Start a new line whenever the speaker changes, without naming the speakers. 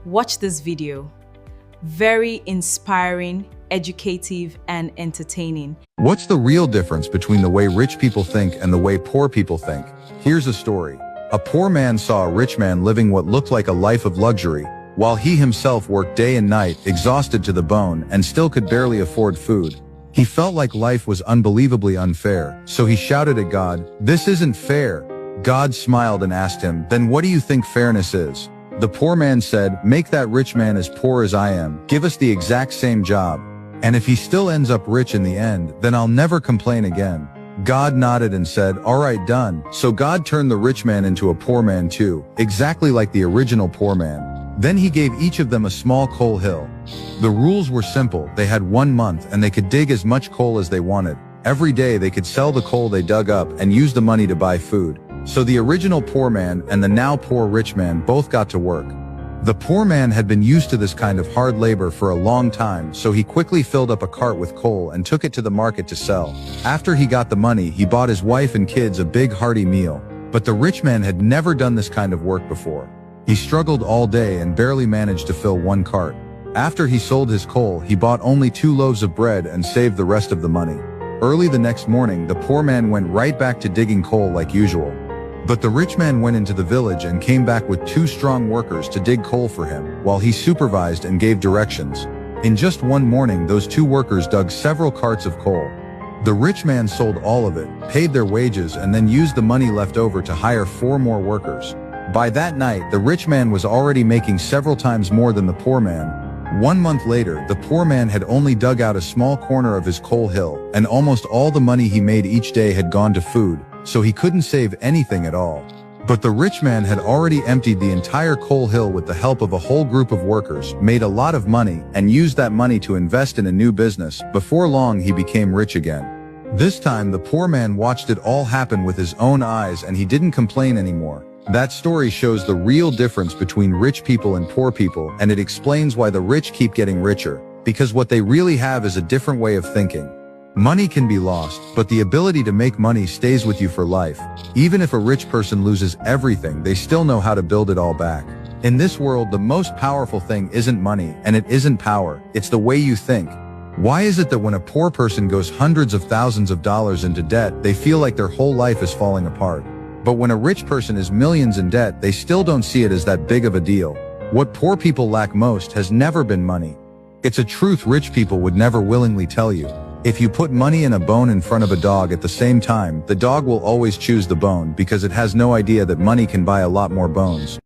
Watch this video. Very inspiring, educative, and entertaining.
What's the real difference between the way rich people think and the way poor people think? Here's a story. A poor man saw a rich man living what looked like a life of luxury, while he himself worked day and night, exhausted to the bone, and still could barely afford food. He felt like life was unbelievably unfair, so he shouted at God, "This isn't fair." God smiled and asked him, "Then what do you think fairness is?" The poor man said, "Make that rich man as poor as I am, give us the exact same job. And if he still ends up rich in the end, then I'll never complain again." God nodded and said, "All right, done." So God turned the rich man into a poor man too, exactly like the original poor man. Then he gave each of them a small coal hill. The rules were simple. They had 1 month and they could dig as much coal as they wanted. Every day they could sell the coal they dug up and use the money to buy food. So the original poor man and the now poor rich man both got to work. The poor man had been used to this kind of hard labor for a long time, so he quickly filled up a cart with coal and took it to the market to sell. After he got the money, he bought his wife and kids a big hearty meal. But the rich man had never done this kind of work before. He struggled all day and barely managed to fill 1 cart. After he sold his coal, he bought only 2 loaves of bread and saved the rest of the money. Early the next morning, the poor man went right back to digging coal like usual. But the rich man went into the village and came back with 2 strong workers to dig coal for him, while he supervised and gave directions. In just one morning, those 2 workers dug several carts of coal. The rich man sold all of it, paid their wages, and then used the money left over to hire 4 more workers. By that night, the rich man was already making several times more than the poor man. 1 month later, the poor man had only dug out a small corner of his coal hill, and almost all the money he made each day had gone to food, so he couldn't save anything at all. But the rich man had already emptied the entire coal hill with the help of a whole group of workers, made a lot of money, and used that money to invest in a new business. Before long, he became rich again. This time, the poor man watched it all happen with his own eyes, and he didn't complain anymore. That story shows the real difference between rich people and poor people, and it explains why the rich keep getting richer, because what they really have is a different way of thinking. Money can be lost, but the ability to make money stays with you for life. Even if a rich person loses everything, they still know how to build it all back. In this world, the most powerful thing isn't money, and it isn't power, it's the way you think. Why is it that when a poor person goes hundreds of thousands of dollars into debt, they feel like their whole life is falling apart? But when a rich person is millions in debt, they still don't see it as that big of a deal. What poor people lack most has never been money. It's a truth rich people would never willingly tell you. If you put money and a bone in front of a dog at the same time, the dog will always choose the bone because it has no idea that money can buy a lot more bones.